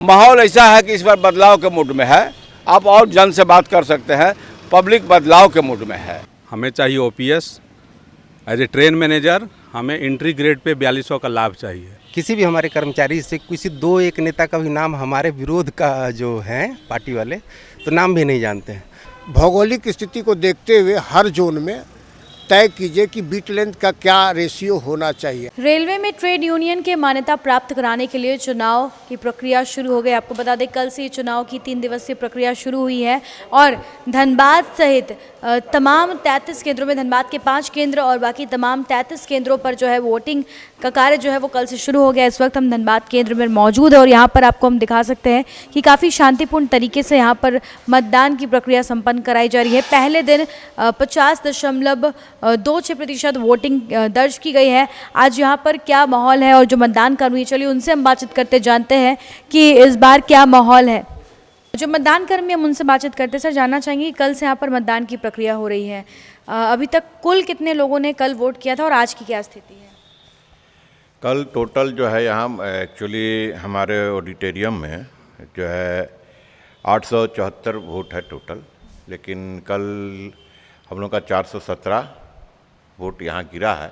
माहौल ऐसा है कि इस बार बदलाव के मूड में है। आप और जन से बात कर सकते हैं, पब्लिक बदलाव के मूड में है। हमें चाहिए OPS as a train manager. हमें एंट्री ग्रेड पे 4200 का लाभ चाहिए। किसी भी हमारे कर्मचारी से किसी दो एक नेता का भी नाम हमारे विरोध का जो है पार्टी वाले तो नाम भी नहीं जानते हैं। भौगोलिक स्थिति को देखते हुए हर जोन में तय कीजिए कि बीट लेंथ का क्या रेशियो होना चाहिए। रेलवे में ट्रेड यूनियन के मान्यता प्राप्त कराने के लिए चुनाव की प्रक्रिया शुरू हो गई। आपको बता दें कल से चुनाव की 3 दिवसीय प्रक्रिया शुरू हुई है और धनबाद सहित तमाम 33 केंद्रों में, धनबाद के 5 केंद्र और बाकी तमाम 33 केंद्रों पर जो है वोटिंग का कार्य जो है वो कल से शुरू हो गया। इस वक्त हम धनबाद केंद्र में मौजूद है और यहाँ पर आपको हम दिखा सकते हैं कि काफ़ी शांतिपूर्ण तरीके से यहाँ पर मतदान की प्रक्रिया संपन्न कराई जा रही है। पहले दिन 50.26% वोटिंग दर्ज की गई है। आज यहाँ पर क्या माहौल है और जो मतदान कर्मी, चलिए उनसे हम बातचीत करते जानते हैं कि इस बार क्या माहौल है। जो मतदान कर्मी, हम उनसे बातचीत करते सर, जानना चाहेंगे कि कल से यहाँ पर मतदान की प्रक्रिया हो रही है, अभी तक कुल कितने लोगों ने कल वोट किया था और आज की क्या स्थिति है? कल टोटल जो है यहाँ एक्चुअली हमारे ऑडिटोरियम में जो है 874 वोट है टोटल, लेकिन कल हम लोग का 417 वोट यहाँ गिरा है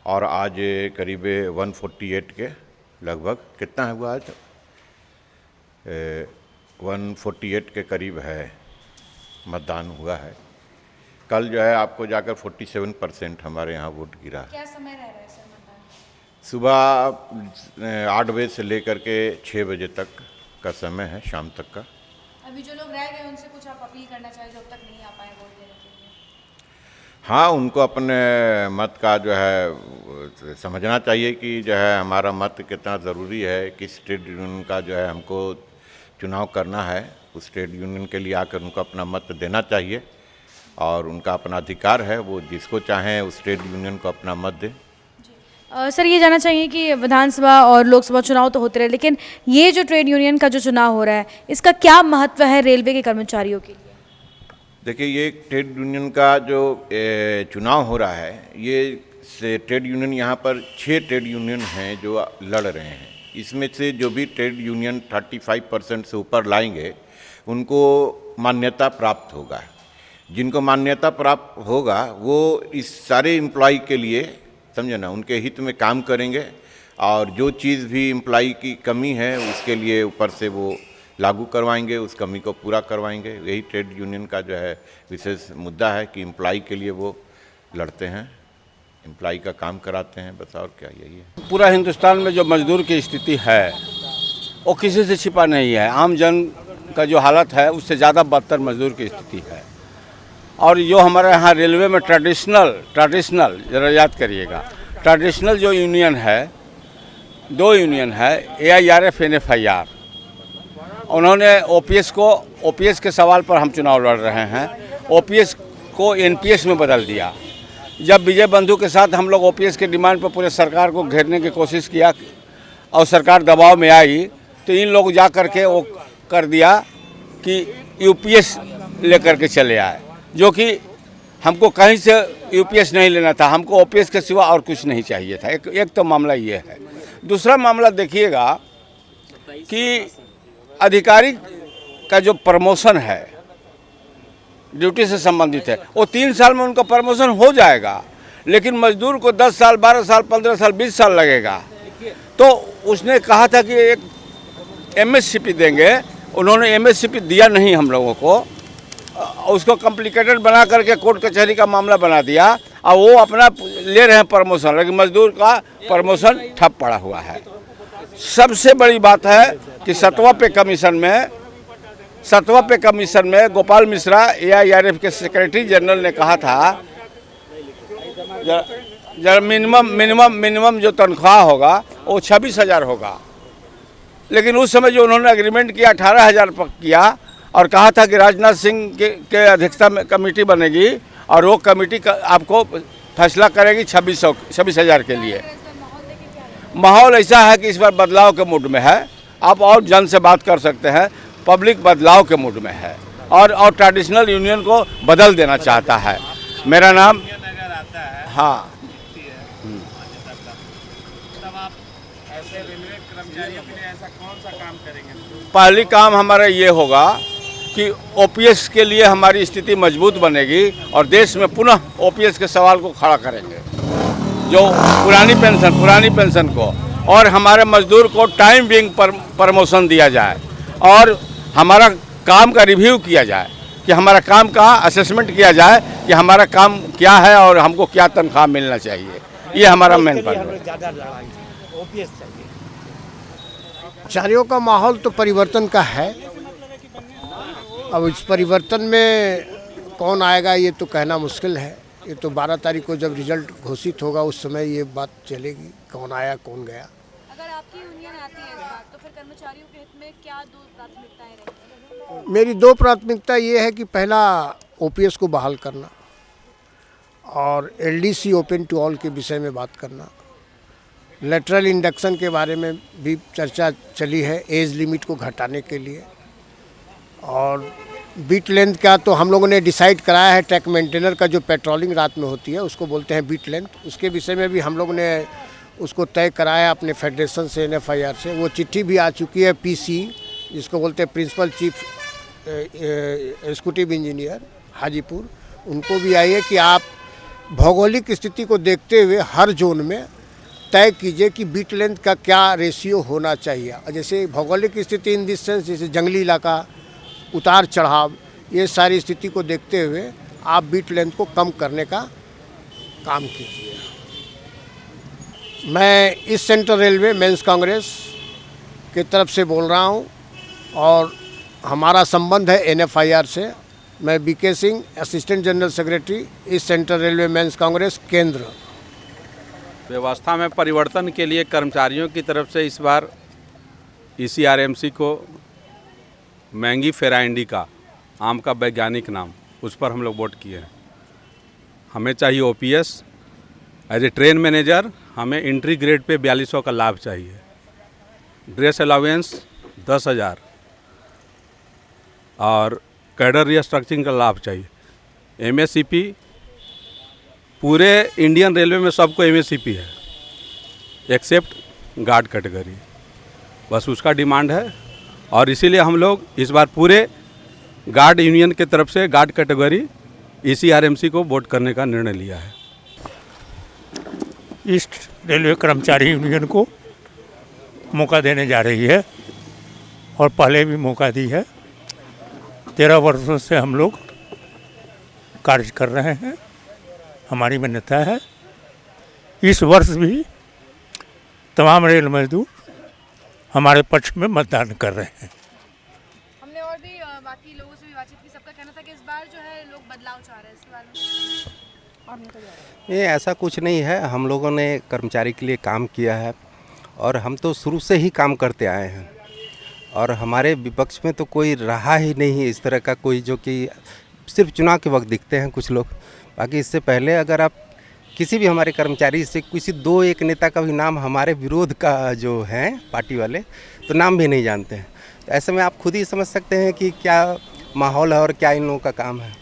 और आज करीब 148 के लगभग, कितना है हुआ आज 148 के करीब है मतदान हुआ है। कल जो है आपको जाकर 47% हमारे यहाँ वोट गिरा है। क्या समय रह रहा है सर मतदान? सुबह 8 बजे से लेकर के 6 बजे तक का समय है, शाम तक का। अभी जो लोग रह गए उनसे कुछ आप अपील करना चाहिए जो अब तक नहीं आ पाए वोट देने के लिए? हाँ, उनको अपने मत का जो है समझना चाहिए कि जो है हमारा मत कितना ज़रूरी है, किस ट्रेड यूनियन का जो है हमको चुनाव करना है, उस ट्रेड यूनियन के लिए आकर उनको अपना मत देना चाहिए और उनका अपना अधिकार है, वो जिसको चाहें उस ट्रेड यूनियन को अपना मत दें। सर ये जानना चाहिए कि विधानसभा और लोकसभा चुनाव तो होते रहे, लेकिन ये जो ट्रेड यूनियन का जो चुनाव हो रहा है इसका क्या महत्व है रेलवे के कर्मचारियों के लिए? देखिए, ये ट्रेड यूनियन का जो चुनाव हो रहा है, ये से ट्रेड यूनियन यहाँ पर 6 ट्रेड यूनियन हैं जो लड़ रहे हैं। इसमें से जो भी ट्रेड यूनियन 35% से ऊपर लाएंगे उनको मान्यता प्राप्त होगा। जिनको मान्यता प्राप्त होगा वो इस सारे एम्प्लॉय के लिए, समझे ना, उनके हित में काम करेंगे और जो चीज़ भी एम्प्लॉय की कमी है उसके लिए ऊपर से वो लागू करवाएंगे, उस कमी को पूरा करवाएंगे। यही ट्रेड यूनियन का जो है विशेष मुद्दा है कि एम्प्लॉय के लिए वो लड़ते हैं, एम्प्लॉय का काम कराते हैं, बस और क्या, यही है। पूरा हिंदुस्तान में जो मजदूर की स्थिति है वो किसी से छिपा नहीं है। आम जन का जो हालत है उससे ज़्यादा बदतर मजदूर की स्थिति है। और जो हमारे यहाँ रेलवे में ट्रेडिशनल ज़रा याद करिएगा, ट्रेडिशनल जो यूनियन है, 2 यूनियन है, AIRF NFIR। उन्होंने ओपीएस के सवाल पर हम चुनाव लड़ रहे हैं, ओपीएस को NPS में बदल दिया। जब विजय बंधु के साथ हम लोग ओपीएस के डिमांड पर पूरे सरकार को घेरने की कोशिश किया और सरकार दबाव में आई तो इन लोग जा कर के वो कर दिया कि यूपीएस लेकर के चले आए, जो कि हमको कहीं से यूपीएस नहीं लेना था, हमको ओपीएस के सिवा और कुछ नहीं चाहिए था। एक तो मामला ये है। दूसरा मामला देखिएगा कि अधिकारी का जो प्रमोशन है, ड्यूटी से संबंधित है, वो 3 साल में उनका प्रमोशन हो जाएगा, लेकिन मजदूर को 10 साल, 12 साल, 15 साल, 20 साल लगेगा। तो उसने कहा था कि एक MSCP देंगे, उन्होंने MSCP दिया नहीं हम लोगों को, उसको कॉम्प्लिकेटेड बना करके कोर्ट कचहरी का मामला बना दिया और वो अपना ले रहे हैं प्रमोशन, लेकिन मजदूर का प्रमोशन ठप पड़ा हुआ है। सबसे बड़ी बात है कि 7वां पे कमीशन में गोपाल मिश्रा AIRF के सेक्रेटरी जनरल ने कहा था मिनिमम जो तनख्वाह होगा वो 26,000 होगा, लेकिन उस समय जो उन्होंने एग्रीमेंट किया 18,000 पर किया और कहा था कि राजनाथ सिंह के अध्यक्षता में कमेटी बनेगी और वो कमेटी आपको फैसला करेगी 26,000 के लिए। माहौल ऐसा है कि इस बार बदलाव के मूड में है। आप और जन से बात कर सकते हैं, पब्लिक बदलाव के मूड में है और ट्रेडिशनल यूनियन को बदल देना चाहता है। मेरा नाम, हाँ, ऐसे रेलवे कर्मचारियों के लिए ऐसा कौन सा काम करें पहली काम हमारा ये होगा कि ओपीएस के लिए हमारी स्थिति मजबूत बनेगी और देश में पुनः ओपीएस के सवाल को खड़ा करेंगे। जो पुरानी पेंशन को और हमारे मजदूर को टाइम बिंग पर प्रमोशन दिया जाए और हमारा काम का रिव्यू किया जाए कि हमारा काम का असेसमेंट किया जाए कि हमारा काम क्या है और हमको क्या तनख्वाह मिलना चाहिए। ये हमारा मेन पॉइंट है। कर्मचारियों का माहौल तो परिवर्तन का है। अब इस परिवर्तन में कौन आएगा ये तो कहना मुश्किल है। ये तो 12 तारीख को जब रिजल्ट घोषित होगा उस समय ये बात चलेगी कौन आया कौन गया। अगर आपकी यूनियन आती है इस बार तो फिर कर्मचारियों के हित में क्या दो प्राथमिकताएं रहेंगी? मेरी 2 प्राथमिकता ये है कि पहला ओपीएस को बहाल करना और एलडीसी ओपन टू ऑल के विषय में बात करना। लेटरल इंडक्शन के बारे में भी चर्चा चली है एज लिमिट को घटाने के लिए। और बीट लेंथ का तो हम लोगों ने डिसाइड कराया है। ट्रैक मेंटेनर का जो पेट्रोलिंग रात में होती है उसको बोलते हैं बीट लेंथ। उसके विषय में भी हम लोगों ने उसको तय कराया अपने फेडरेशन से, एनएफआईआर से। वो चिट्ठी भी आ चुकी है पीसी, जिसको बोलते हैं principal chief executive engineer Hajipur. उनको भी आई है कि आप भौगोलिक स्थिति को देखते हुए हर जोन में तय कीजिए कि बीट लेंथ का क्या रेशियो होना चाहिए। जैसे भौगोलिक स्थिति इन दिस सेंस, जैसे जंगली इलाका, उतार चढ़ाव, ये सारी स्थिति को देखते हुए आप बीट लेंथ को कम करने का काम कीजिए। मैं इस सेंट्रल रेलवे मेंस कांग्रेस की तरफ से बोल रहा हूँ और हमारा संबंध है एनएफआईआर से। मैं BK Singh, assistant general secretary, इस सेंट्रल रेलवे मेंस कांग्रेस केंद्र। व्यवस्था में परिवर्तन के लिए कर्मचारियों की तरफ से इस बार ईसीआरएमसी को मैंगी फेरा इंडिका, आम का वैज्ञानिक नाम, उस पर हम लोग वोट किए हैं। हमें चाहिए OPS. As a train manager हमें एंट्री ग्रेड पे 4200 का लाभ चाहिए। ड्रेस अलाउंस 10,000 और कैडर रिस्ट्रक्चरिंग का लाभ चाहिए। एमएससीपी पूरे इंडियन रेलवे में सबको एमएससीपी है एक्सेप्ट गार्ड कैटेगरी, बस उसका डिमांड है। और इसीलिए हम लोग इस बार पूरे गार्ड यूनियन के तरफ से गार्ड कैटेगरी ईसीआरएमसी को वोट करने का निर्णय लिया है। ईस्ट रेलवे कर्मचारी यूनियन को मौका देने जा रही है और पहले भी मौका दी है। 13 वर्षों से हम लोग कार्य कर रहे हैं। हमारी मान्यता है इस वर्ष भी तमाम रेल मजदूर हमारे पक्ष में मतदान कर रहे हैं। हमने और भी बाकी लोगों से भी बातचीत की। सबका कहना था कि इस बार जो है लोग बदलाव चाह रहे हैं। इसके बारे में ये ऐसा कुछ नहीं है। हम लोगों ने कर्मचारी के लिए काम किया है और हम तो शुरू से ही काम करते आए हैं और हमारे विपक्ष में तो कोई रहा ही नहीं है इस तरह का कोई, जो कि सिर्फ चुनाव के वक्त दिखते हैं कुछ लोग। बाकी इससे पहले अगर आप किसी भी हमारे कर्मचारी से किसी 2-1 नेता का भी नाम हमारे विरोध का जो है पार्टी वाले, तो नाम भी नहीं जानते हैं। तो ऐसे में आप खुद ही समझ सकते हैं कि क्या माहौल है और क्या इन लोगों का काम है।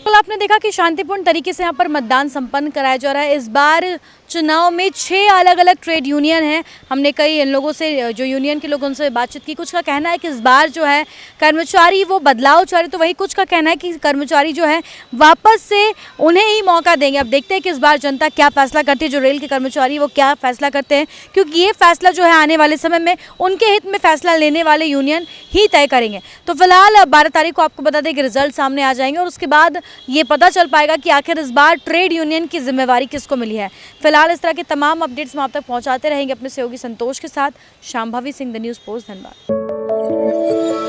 कल आपने देखा कि शांतिपूर्ण तरीके से यहाँ पर मतदान संपन्न कराया जा रहा है। इस बार चुनाव में 6 अलग अलग ट्रेड यूनियन हैं। हमने कई इन लोगों से, जो यूनियन के लोगों से बातचीत की। कुछ का कहना है कि इस बार जो है कर्मचारी वो बदलाव चाह रहे, तो वही कुछ का कहना है कि कर्मचारी जो है वापस से उन्हें ही मौका देंगे। अब देखते हैं कि इस बार जनता क्या फैसला करती है, जो रेल के कर्मचारी वो क्या फैसला करते हैं, क्योंकि ये फैसला जो है आने वाले समय में उनके हित में फैसला लेने वाले यूनियन ही तय करेंगे। तो फिलहाल 12 तारीख को आपको बता दें कि रिजल्ट सामने आ जाएंगे और उसके बाद ये पता चल पाएगा कि आखिर इस बार ट्रेड यूनियन की जिम्मेवारी किसको मिली है। फिलहाल इस तरह के तमाम अपडेट्स हम आप तक पहुंचाते रहेंगे अपने सहयोगी संतोष के साथ। Shambhavi Singh, the news post, Dhanbad.